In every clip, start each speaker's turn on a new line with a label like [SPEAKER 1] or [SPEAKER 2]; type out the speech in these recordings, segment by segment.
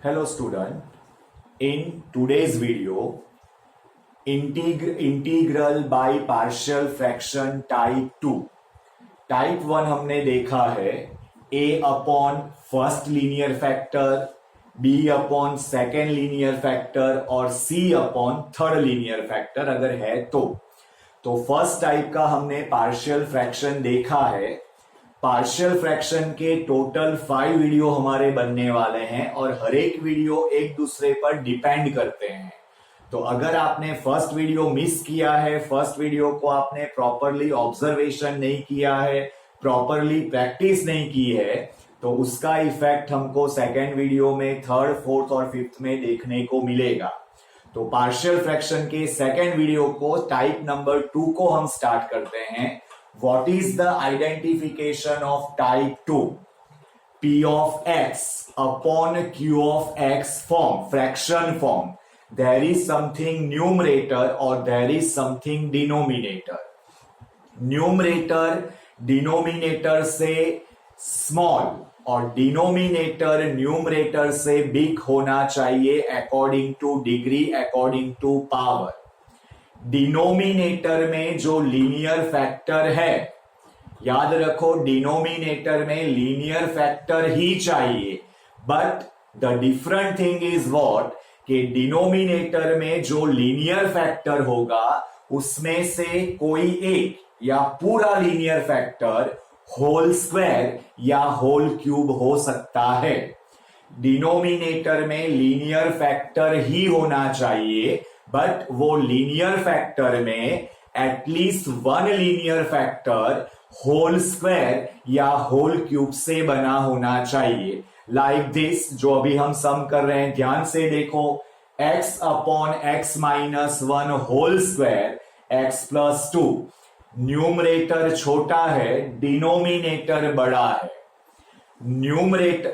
[SPEAKER 1] Hello student, in today's video, integral by partial fraction type 2. Type 1 हमने देखा है a upon first linear factor, b upon second linear factor और c upon third linear factor अगर है तो first type का हमने partial fraction देखा है। पार्शियल फ्रैक्शन के टोटल 5 वीडियो हमारे बनने वाले हैं और हर एक वीडियो एक दूसरे पर डिपेंड करते हैं। तो अगर आपने फर्स्ट वीडियो मिस किया है, फर्स्ट वीडियो को आपने प्रॉपरली ऑब्जर्वेशन नहीं किया है, प्रॉपरली प्रैक्टिस नहीं की है, तो उसका इफेक्ट हमको सेकेंड वीडियो में, थर्ड, फोर्थ और फिफ्थ में देखने को मिलेगा। तो पार्शियल फ्रैक्शन के सेकेंड वीडियो को, टाइप नंबर 2 को हम स्टार्ट करते हैं। What is the identification of type 2? P of x upon Q of x form, fraction form. There is something numerator or there is something denominator. Numerator denominator से small और denominator numerator से big होना चाहिए according to degree, according to power. Denominator में जो linear factor है, याद रखो डिनोमिनेटर में लीनियर फैक्टर ही चाहिए, but the different thing is what कि डिनोमिनेटर में जो लीनियर फैक्टर होगा उसमें से कोई एक या पूरा लीनियर फैक्टर होल स्क्वायर या होल क्यूब हो सकता है। डिनोमिनेटर में लीनियर फैक्टर ही होना चाहिए, बट वो लीनियर फैक्टर में at least one linear factor whole square या होल क्यूब से बना होना चाहिए। लाइक दिस, जो अभी हम सम कर रहे हैं, ध्यान से देखो, x upon x minus 1 whole square x plus 2। Numerator छोटा है, डिनोमिनेटर बड़ा है।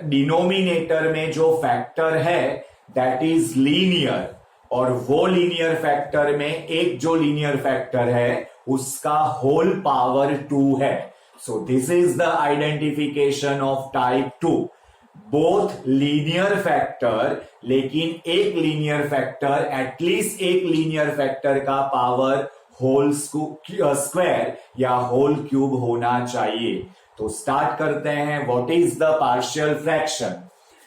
[SPEAKER 1] डिनोमिनेटर में जो फैक्टर है दैट इज लीनियर, और वो लीनियर फैक्टर में एक जो लीनियर फैक्टर है उसका होल पावर 2 है। So this is the identification of type 2। Both linear factor, लेकिन एक लीनियर फैक्टर, एटलीस्ट एक लीनियर फैक्टर का पावर होल स्क्वायर या होल क्यूब होना चाहिए। तो स्टार्ट करते हैं, what is the partial fraction.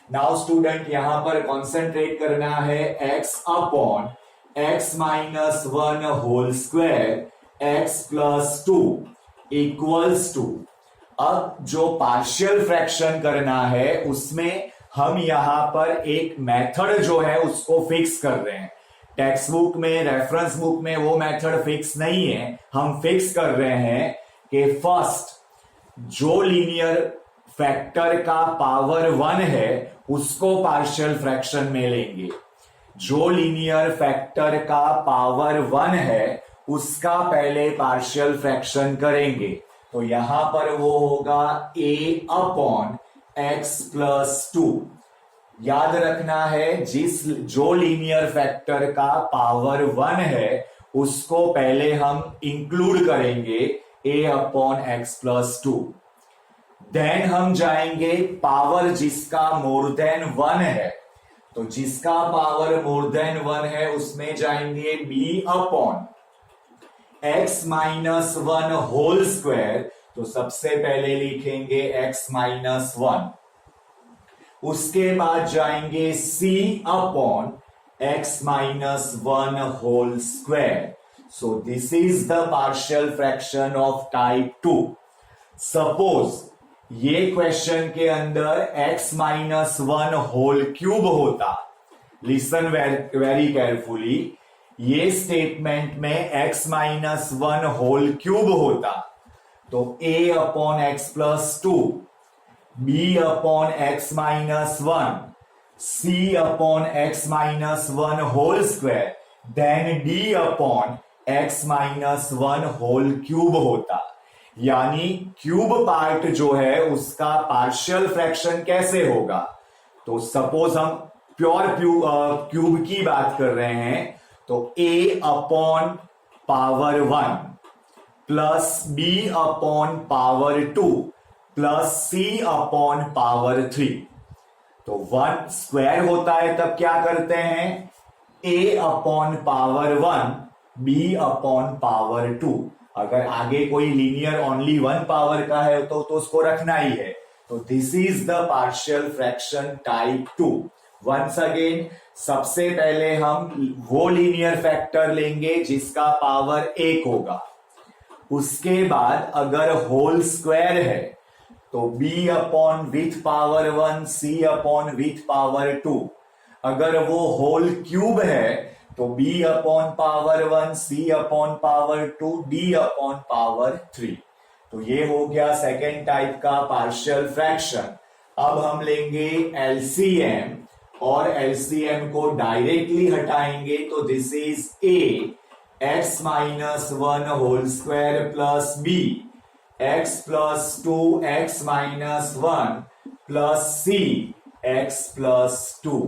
[SPEAKER 1] Now student, यहां पर कॉन्सेंट्रेट करना है x upon x minus 1 whole square x plus 2 equals to. अब जो पार्शियल फ्रैक्शन करना है उसमें हम यहां पर एक मेथड जो है उसको फिक्स कर रहे हैं। टेक्स्ट बुक में, रेफरेंस बुक में वो मेथड फिक्स नहीं है। हम फिक्स कर रहे हैं कि फर्स्ट जो लीनियर फैक्टर का पावर 1 है उसको पार्शियल फ्रैक्शन में लेंगे। जो लीनियर फैक्टर का पावर 1 है उसका पहले पार्शियल फ्रैक्शन करेंगे। तो यहां पर वो होगा a अपॉन x प्लस 2। याद रखना है, जो लीनियर फैक्टर का पावर 1 है उसको पहले हम इंक्लूड करेंगे a upon x plus 2। Then हम जाएंगे पावर जिसका मोर देन 1 है, तो जिसका पावर मोर देन 1 है उसमें जाएंगे b upon x minus 1 whole square. तो सबसे पहले लिखेंगे x माइनस 1, उसके बाद जाएंगे c upon x minus 1 whole square. So this is the partial fraction of type 2। Suppose ये क्वेश्चन के अंदर x माइनस 1 होल क्यूब होता, लिसन वेरी केयरफुली, ये स्टेटमेंट में x माइनस 1 होल क्यूब होता तो a upon x plus 2, b upon x minus 1, c upon x minus 1 whole square, then d upon x minus 1 whole cube होता। यानी cube part जो है उसका partial fraction कैसे होगा। तो सपोज हम प्योर क्यूब की बात कर रहे हैं, तो a upon power 1 plus b upon power 2 plus c upon power 3। तो 1 स्क्वायर होता है तब क्या करते हैं, a upon power 1 b upon power 2। अगर आगे कोई लीनियर ओनली 1 पावर का है तो उसको रखना ही है। तो this is the partial fraction type 2। Once again, सबसे पहले हम वो लीनियर फैक्टर लेंगे जिसका पावर 1 होगा। उसके बाद अगर होल स्क्वायर है तो b upon with power 1 c upon with power 2। अगर वो होल क्यूब है तो b upon power 1 c upon power 2 d upon power 3। तो ये हो गया सेकेंड टाइप का पार्शियल फ्रैक्शन। अब हम लेंगे एलसीएम और एलसीएम को डायरेक्टली हटाएंगे तो this is a x minus 1 whole square plus b x plus 2 x minus 1 plus c x plus 2।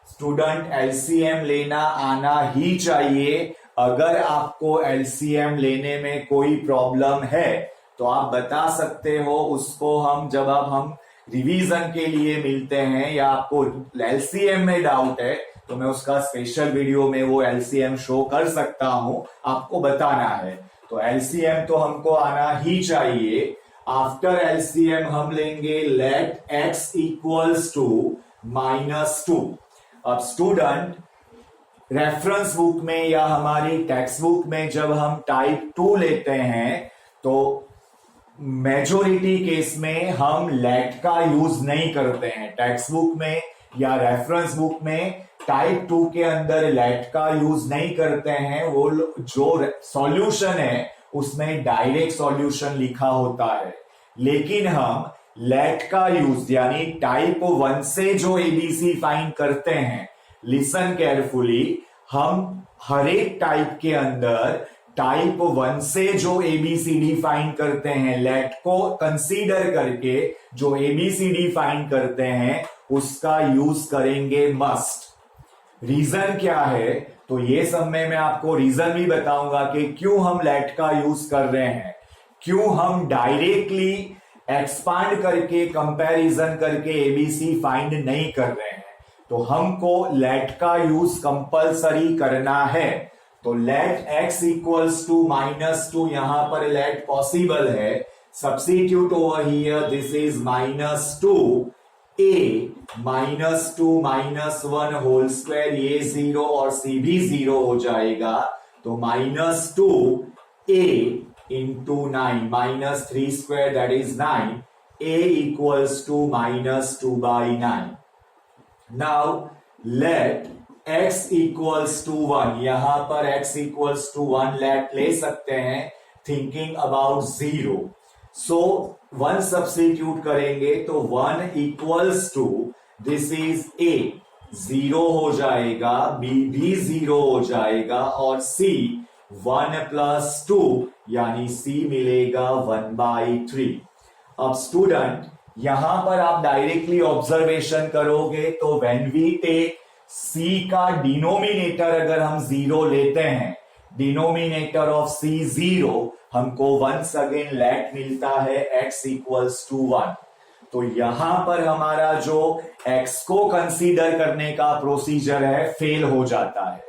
[SPEAKER 1] Student, LCM लेना आना ही चाहिए। अगर आपको एलसीएम लेने में कोई प्रॉब्लम है तो आप बता सकते हो, उसको हम जब अब हम रिवीजन के लिए मिलते हैं या आपको एलसीएम में डाउट है तो मैं उसका स्पेशल वीडियो में वो एलसीएम शो कर सकता हूं, आपको बताना है। तो एलसीएम तो हमको आना ही चाहिए। आफ्टर एलसीएम हम लेंगे लेट x इक्वल्स टू -2। अब स्टूडेंट, रेफरेंस बुक में या हमारी टेक्स्ट बुक में जब हम टाइप 2 लेते हैं तो मेजोरिटी केस में हम लेट का यूज नहीं करते हैं। टेक्स्ट बुक में या रेफरेंस बुक में टाइप 2 के अंदर लेट का यूज नहीं करते हैं। वो जो सॉल्यूशन है उसमें डायरेक्ट सॉल्यूशन लिखा होता है, लेकिन हम लेट का यूज यानी टाइप 1 से जो एबीसी फाइंड करते हैं, लिसन केयरफुली, हम हर एक टाइप के अंदर टाइप 1 से जो एबीसीडी फाइंड करते हैं, लेट को कंसीडर करके जो एबीसीडी फाइंड करते हैं उसका यूज करेंगे मस्ट। रीजन क्या है, तो ये सब में मैं आपको रीजन भी बताऊंगा कि क्यों हम लेट का यूज कर रहे हैं, क्यों हम डायरेक्टली एक्सपांड करके कंपैरिजन करके एबीसी फाइंड नहीं कर रहे हैं। तो हमको लेट का यूज कंपलसरी करना है। तो लेट x इक्वल्स टू -2, यहां पर लेट पॉसिबल है। Substitute over here, this is -2 a -2 -1 whole square, ये 0 और c भी 0 हो जाएगा। तो -2 a into 9 -3 square, that is 9, a equals to -2/9. Now let x equals to 1, यहां पर x equals to 1 ले सकते हैं थिंकिंग अबाउट 0। सो 1 सब्स्टिट्यूट करेंगे तो 1 equals to, this is a 0 हो जाएगा, b भी 0 हो जाएगा और c 1 + 2 यानी c मिलेगा 1/3। अब स्टूडेंट, यहां पर आप डायरेक्टली ऑब्जर्वेशन करोगे तो व्हेन वी टेक c का डिनोमिनेटर अगर हम 0 लेते हैं, डिनोमिनेटर ऑफ c 0, हमको वंस अगेन लेट मिलता है x इक्वल्स टू 1। तो यहां पर हमारा जो x को कंसीडर करने का प्रोसीजर है फेल हो जाता है।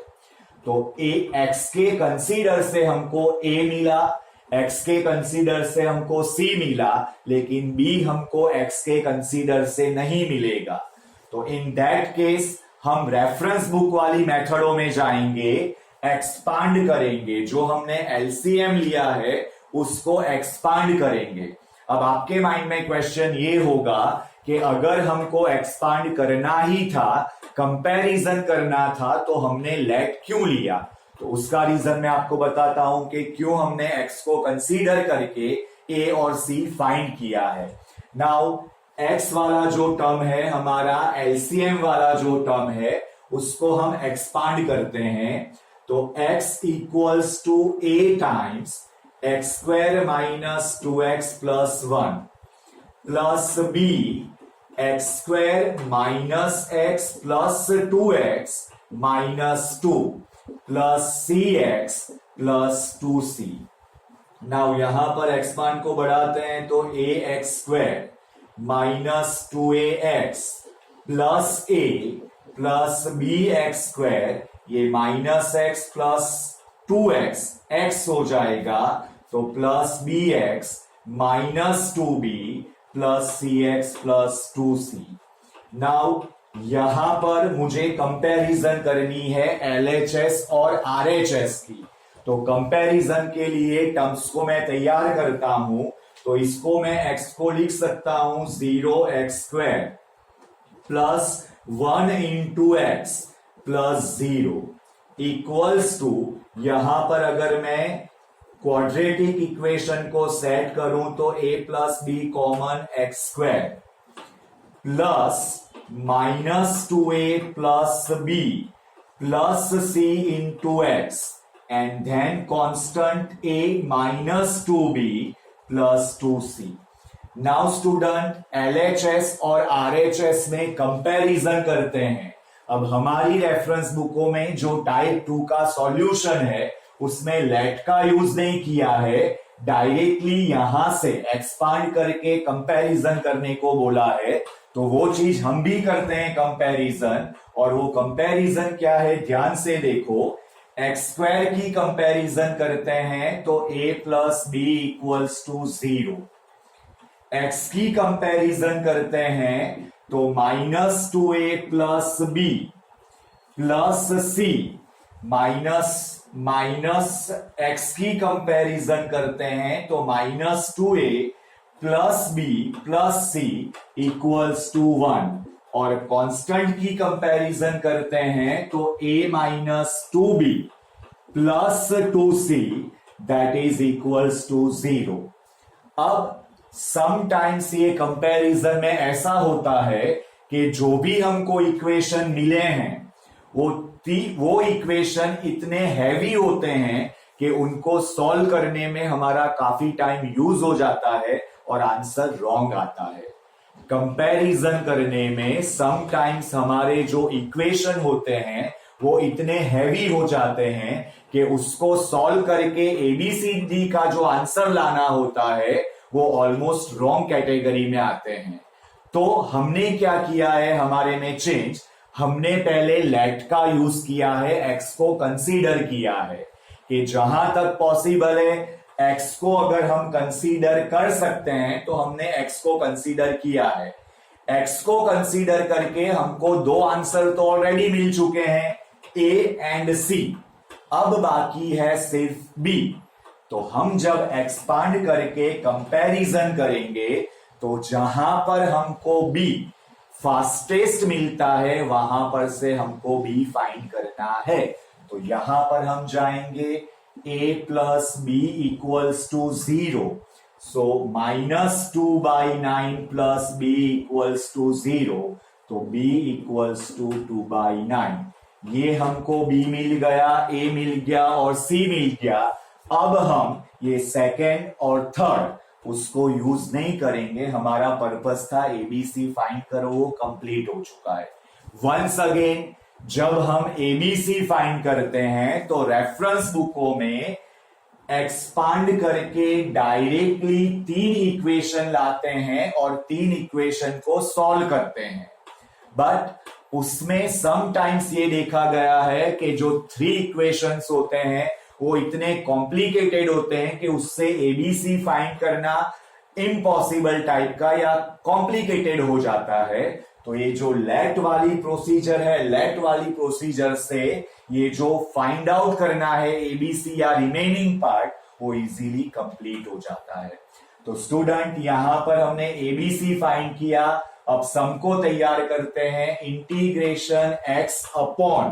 [SPEAKER 1] तो x के कंसीडर से हमको a मिला, x के कंसीडर से हमको c मिला, लेकिन b हमको x के कंसीडर से नहीं मिलेगा। तो इन दैट केस हम रेफरेंस बुक वाली मेथडों में जाएंगे, एक्सपांड करेंगे, जो हमने एलसीएम लिया है उसको एक्सपांड करेंगे। अब आपके माइंड में क्वेश्चन ये होगा कि अगर हमको एक्सपांड करना ही था, कंपैरिजन करना था, तो हमने लेट क्यों लिया? तो उसका रीजन मैं आपको बताता हूं कि क्यों हमने x को कंसीडर करके a और c फाइंड किया है। नाउ x वाला जो टर्म है, हमारा एलसीएम वाला जो टर्म है, उसको हम एक्सपांड करते हैं। तो x equals to a times x² - 2x + 1 plus b x² - x + 2x - 2 प्लस cx + 2c। नाउ यहां पर एक्सपांड को बढ़ाते हैं तो ax² - 2ax plus a plus b x square, ये minus x plus 2x, x हो जाएगा तो plus b x minus 2b plus c x plus 2c। Now यहां पर मुझे कंपैरिजन करनी है LHS और RHS की। तो कंपैरिजन के लिए टर्म्स को मैं तैयार करता हूं, तो इसको मैं x को लिख सकता हूं 0x square plus 1 into x plus 0 equals to, यहां पर अगर मैं क्वाड्रेटिक इक्वेशन को सेट करूं तो a plus b common x square plus minus 2a plus b plus c into x and then constant a minus 2b plus 2c। Now student LHS और RHS में comparison करते हैं। अब हमारी reference बुकों में जो टाइप 2 का सॉल्यूशन है उसमें लेट का यूज नहीं किया है, डायरेक्टली यहां से एक्सपांड करके कंपैरिजन करने को बोला है। तो वो चीज हम भी करते हैं कंपैरिजन, और वो कंपैरिजन क्या है ध्यान से देखो। एक्स स्क्वायर की कंपैरिजन करते हैं तो a plus b equals to 0, x की कंपैरिजन करते हैं तो minus 2a plus b plus c minus x की कंपैरिजन करते हैं तो minus 2a plus b plus c equals to 1, और कांस्टेंट की कंपैरिजन करते हैं तो a minus 2b plus 2c that is equals to 0। अब समटाइम्स ये कंपैरिजन में ऐसा होता है कि जो भी हमको इक्वेशन मिले हैं वो इक्वेशन इतने हैवी होते हैं कि उनको सॉल्व करने में हमारा काफी टाइम यूज हो जाता है और आंसर रॉन्ग आता है। कंपैरिजन करने में समटाइम्स हमारे जो इक्वेशन होते हैं वो इतने हैवी हो जाते हैं कि उसको सॉल्व करके ABCD का जो आंसर लाना होता है वो ऑलमोस्ट रॉन्ग कैटेगरी में आते हैं। तो हमने क्या किया है हमारे में चेंज, हमने पहले लेट का यूज किया है, एक्स को कंसीडर किया है कि जहां तक पॉसिबल है एक्स को अगर हम कंसीडर कर सकते हैं तो हमने एक्स को कंसीडर किया है। एक्स को कंसीडर करके हमको दो आंसर तो ऑलरेडी मिल चुके हैं, ए एंड सी। अब बाकी है सिर्फ बी। तो हम जब एक्सपांड करके कंपैरिजन करेंगे तो जहां पर हमको बी फास्टेस्ट मिलता है वहां पर से हमको बी फाइंड करना है। तो यहां पर हम जाएंगे a plus b equals to 0, so -2/9 plus b equals to 0, तो b इक्वल्स टू 2/9। ये हमको b मिल गया, a मिल गया और c मिल गया। अब हम ये सेकेंड और थर्ड उसको यूज नहीं करेंगे, हमारा पर्पस था ABC फाइंड करो, वो कंप्लीट हो चुका है। वंस अगेन जब हम ABC फाइंड करते हैं तो रेफरेंस बुकों में एक्सपांड करके डायरेक्टली 3 इक्वेशन लाते हैं और 3 इक्वेशन को सॉल्व करते हैं। बट उसमें समटाइम्स ये देखा गया है कि जो 3 इक्वेशंस होते हैं वो इतने कॉम्प्लिकेटेड होते हैं कि उससे ABC फाइंड करना इम्पॉसिबल टाइप का या कॉम्प्लिकेटेड हो जाता है। तो ये जो लेट वाली प्रोसीजर है, लेट वाली प्रोसीजर से ये जो फाइंड आउट करना है ABC या रिमेनिंग पार्ट वो इजीली कंप्लीट हो जाता है। तो स्टूडेंट यहां पर हमने ABC फाइंड किया। अब सम को तैयार करते हैं, integration x upon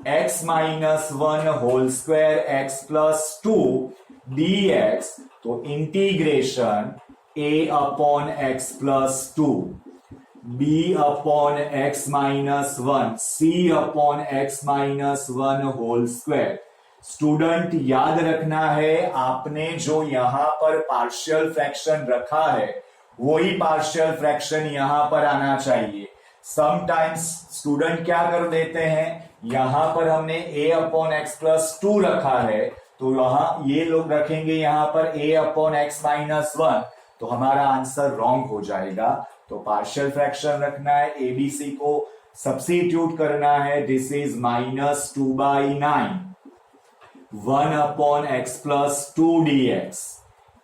[SPEAKER 1] x minus 1 whole square x plus 2 dx, तो integration a upon x plus 2 b upon x minus 1 c upon x minus 1 whole square. Student याद रखना है आपने जो यहां पर पार्शियल फ्रैक्शन रखा है वही पार्शियल फ्रैक्शन यहां पर आना चाहिए। समटाइम्स स्टूडेंट क्या कर देते हैं, यहां पर हमने a अपॉन एक्स प्लस 2 रखा है तो यहां ये लोग रखेंगे यहां पर a अपॉन एक्स माइनस 1, तो हमारा आंसर रॉन्ग हो जाएगा। तो पार्शियल फ्रैक्शन रखना है, एबीसी को सब्स्टिट्यूट करना है। This is -2/9 1/x+2 dx।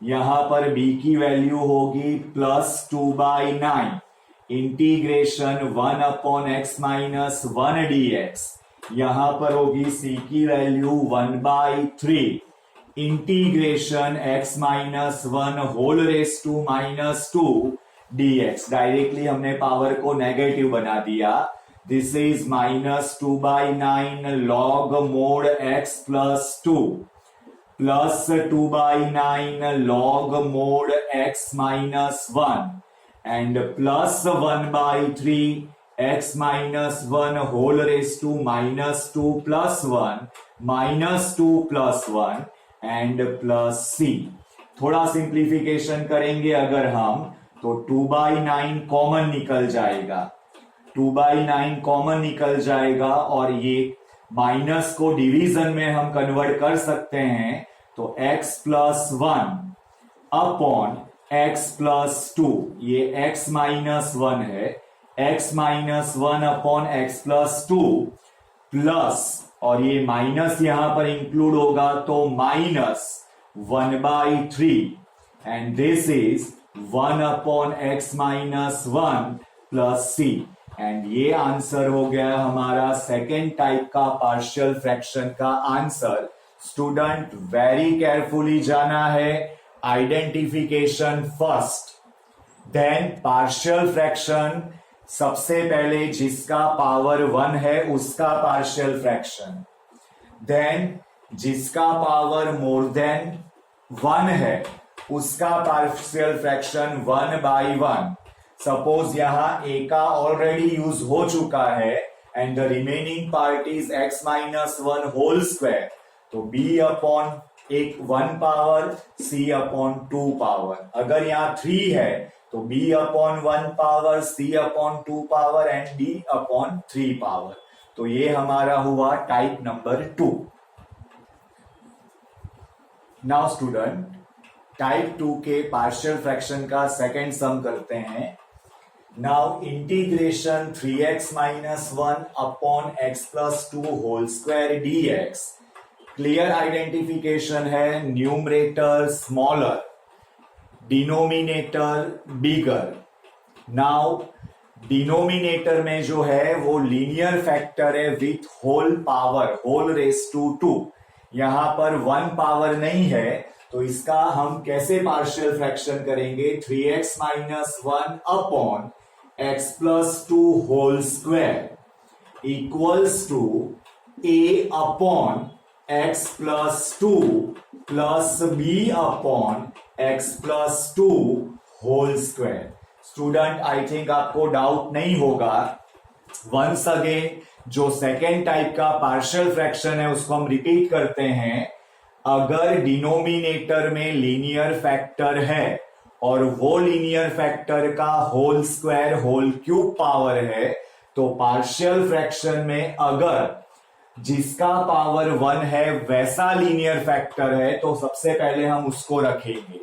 [SPEAKER 1] यहां पर b की वैल्यू होगी +2/9 इंटीग्रेशन 1/x-1 dx। यहां पर होगी c की value 1/3 integration x-1 whole raise to -2 dx। Directly हमने पावर को नेगेटिव बना दिया। This is -2/9 log mod x+2 +2/9 log mod x-1 and +1/3 x-1 whole raise to -2 +1 -2 +1 and +c। थोड़ा सिंप्लीफिकेशन करेंगे अगर हम, तो 2/9 कॉमन निकल जाएगा, 2/9 कॉमन निकल जाएगा और ये माइनस को डिवीजन में हम कन्वर्ट कर सकते हैं। तो x+1 अपॉन x+2, ये x-1 है, x-1 अपॉन x+2 प्लस, और ये माइनस यहां पर इंक्लूड होगा तो -1/3 and this is 1/x-1 plus c। And ये आंसर हो गया हमारा सेकेंड टाइप का पार्शियल फ्रैक्शन का आंसर। स्टूडेंट वेरी केयरफुली जाना है, identification first, then partial fraction. सबसे पहले जिसका पावर 1 है उसका पार्शियल फ्रैक्शन, देन जिसका पावर मोर देन 1 है उसका पार्शियल फ्रैक्शन 1/1। सपोज यहां a का ऑलरेडी यूज हो चुका है and the remaining part is x-1 whole square, तो b upon 1 power c upon 2 power. अगर यहां 3 है तो b upon 1 power, c upon 2 power and d upon 3 power. तो ये हमारा हुआ type number 2। Now student type 2 के पार्शियल फ्रैक्शन का सेकेंड सम करते हैं। Now integration 3x-1 upon x+2 whole square dx। Clear identification है, numerator smaller, denominator bigger. Now denominator में जो है वो लीनियर फैक्टर है with whole power, whole raise to 2। यहां पर 1 पावर नहीं है, तो इसका हम कैसे पार्शियल फ्रैक्शन करेंगे? 3x-1 upon x+2 whole square equals to a upon x+2 plus b upon x+2 whole square. Student I think आपको डाउट नहीं होगा। वंस अगेन जो सेकेंड टाइप का पार्शियल फ्रैक्शन है उसको हम रिपीट करते हैं। अगर डिनोमिनेटर में लीनियर फैक्टर है और वो लीनियर फैक्टर का whole square whole cube power है, तो पार्शियल फ्रैक्शन में अगर जिसका पावर 1 है वैसा लीनियर फैक्टर है तो सबसे पहले हम उसको रखेंगे।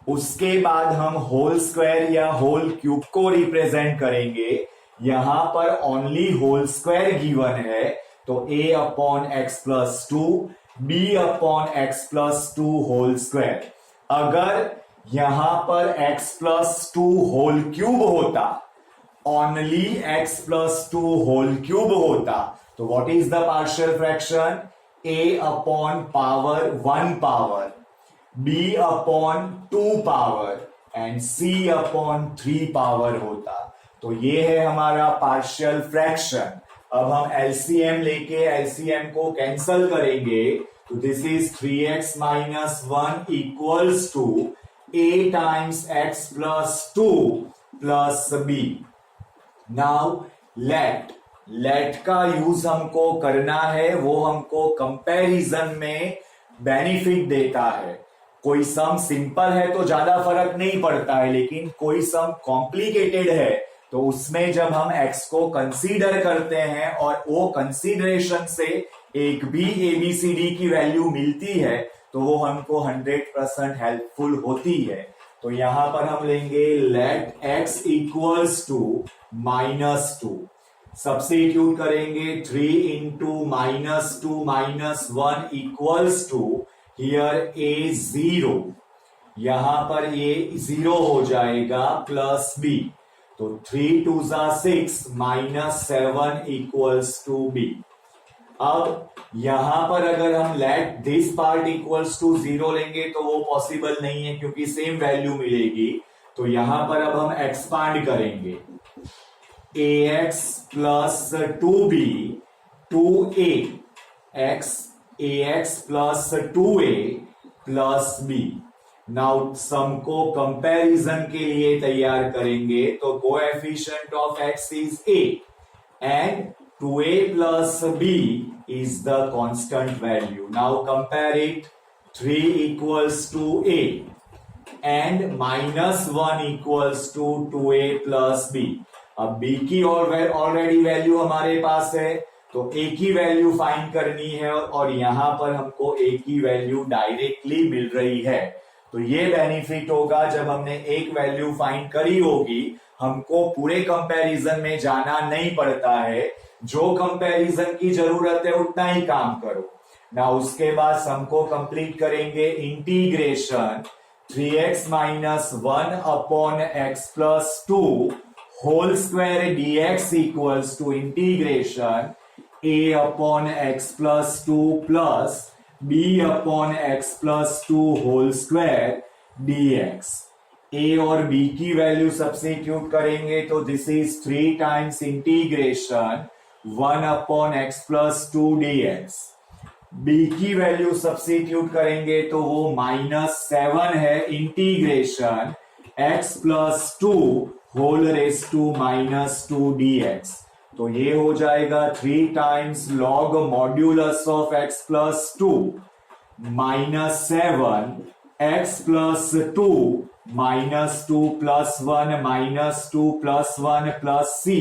[SPEAKER 1] उसके बाद हम होल स्क्वायर या होल क्यूब को रिप्रेजेंट करेंगे। यहां पर ओनली होल स्क्वायर गिवन है, तो a upon x+2 b upon x+2 whole square. अगर यहां पर x+2 होल क्यूब होता, ओनली x+2 होल क्यूब होता, तो what is the partial fraction? a upon power 1 power, b upon 2 power and c upon 3 power होता। तो ये है हमारा पार्शियल फ्रैक्शन। अब हम एलसीएम लेके एलसीएम को कैंसल करेंगे, तो this is 3x-1 equals to a times x+2 plus b। Now let का यूज हमको करना है, वो हमको कंपैरिजन में बेनिफिट देता है। कोई सम सिंपल है तो ज्यादा फर्क नहीं पड़ता है, लेकिन कोई सम कॉम्प्लिकेटेड है तो उसमें जब हम x को कंसीडर करते हैं और वो कंसीडरेशन से एक भी ABCD की वैल्यू मिलती है तो वो हमको 100% हेल्पफुल होती है। तो यहां पर हम लेंगे let x equals to -2, substitute करेंगे 3 into -2 -1 equals to here a 0, यहां पर ये 0 हो जाएगा प्लस b, तो 3 2 6 -7 इक्वल्स टू b। अब यहां पर अगर हम let this part equals to 0 लेंगे तो वो पॉसिबल नहीं है क्योंकि सेम वैल्यू मिलेगी। तो यहां पर अब हम एक्सपांड करेंगे, ax plus 2b 2a ax plus 2a plus b। Now sum को कंपैरिजन के लिए तैयार करेंगे तो coefficient of x is a and 2a plus b is the constant value. Now compare it, 3 equals to a and -1 equals to 2a plus b. अब b की already value हमारे पास है तो a की वैल्यू फाइंड करनी है और यहां पर हमको a की वैल्यू डायरेक्टली मिल रही है। तो ये बेनिफिट होगा, जब हमने एक वैल्यू फाइंड करी होगी हमको पूरे कंपैरिजन में जाना नहीं पड़ता है, जो कंपैरिजन की जरूरत है उतना ही काम करो ना। उसके बाद सम को कंप्लीट करेंगे, integration 3x minus 1 upon x plus 2 whole square dx equals to integration a upon x plus 2 plus b upon x plus 2 whole square dx। a और b की वैल्यू सब्स्टिट्यूट करेंगे तो this is 3 times integration 1 upon x plus 2 dx। b की value substitute करेंगे तो वो -7 है, integration x plus 2 whole raise to -2 dx। तो ये हो जाएगा 3 times log modulus of x plus 2 -7 x plus 2 -2 plus 1 -2 plus 1 plus c।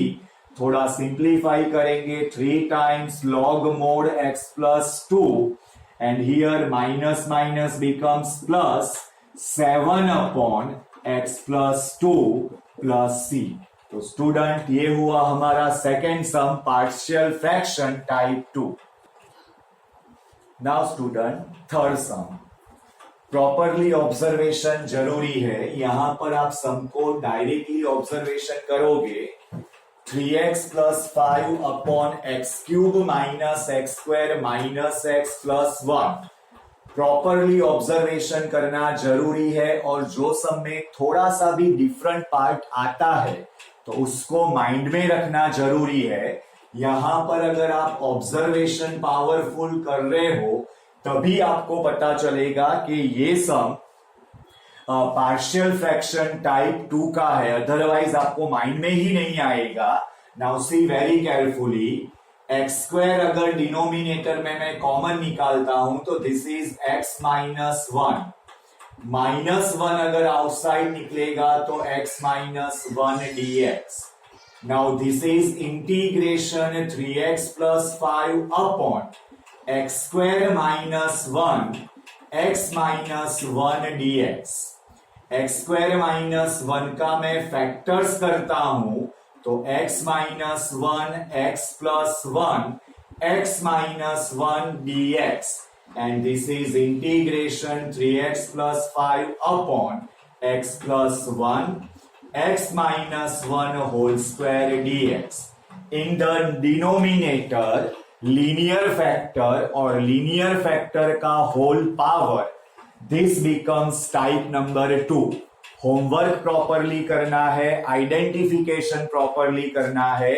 [SPEAKER 1] थोड़ा सिंप्लीफाई करेंगे, 3 times log mod x plus 2 and here minus minus becomes plus 7 upon x plus 2 plus c। तो student ये हुआ हमारा second sum, partial fraction type 2। Now student third sum, properly observation जरूरी है। यहां पर आप सम को डायरेक्टली ऑब्जर्वेशन करोगे, 3x plus 5 upon x cube minus x square minus x plus 1। Properly observation करना जरूरी है और जो सम में थोड़ा सा भी डिफरेंट पार्ट आता है तो उसको माइंड में रखना जरूरी है। यहां पर अगर आप ऑब्जर्वेशन पावरफुल कर रहे हो तभी आपको पता चलेगा कि ये सम पार्शियल फ्रैक्शन टाइप 2 का है, अदरवाइज आपको माइंड में ही नहीं आएगा। Now see very carefully, x square अगर डिनोमिनेटर में मैं कॉमन निकालता हूं तो दिस इज एक्स माइनस 1, -1 अगर आउटसाइड निकलेगा तो x minus 1 dx। Now this is integration 3x plus 5 upon x square minus 1 x minus 1 dx। X square minus 1 का मैं फैक्टर्स करता हूं तो x minus 1 x plus 1 x minus 1 dx and this is integration 3x plus 5 upon x plus 1 x minus 1 whole square dx. In the denominator linear factor और linear factor का whole power, this becomes type number 2। Homework properly करना है, identification properly करना है।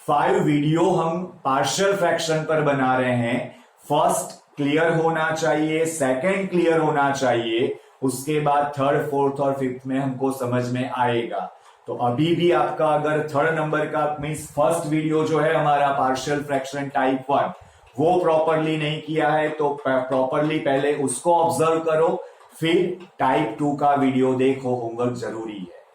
[SPEAKER 1] 5 video हम partial fraction पर बना रहे हैं। फर्स्ट क्लियर होना चाहिए, सेकंड क्लियर होना चाहिए, उसके बाद थर्ड फोर्थ और फिफ्थ में हमको समझ में आएगा। तो अभी भी आपका अगर थर्ड नंबर का मीन्स फर्स्ट वीडियो जो है हमारा पार्शियल फ्रैक्शन टाइप 1 वो प्रॉपरली नहीं किया है तो प्रॉपरली पहले उसको ऑब्जर्व करो, फिर टाइप 2 का वीडियो देखो, होमवर्क जरूरी है।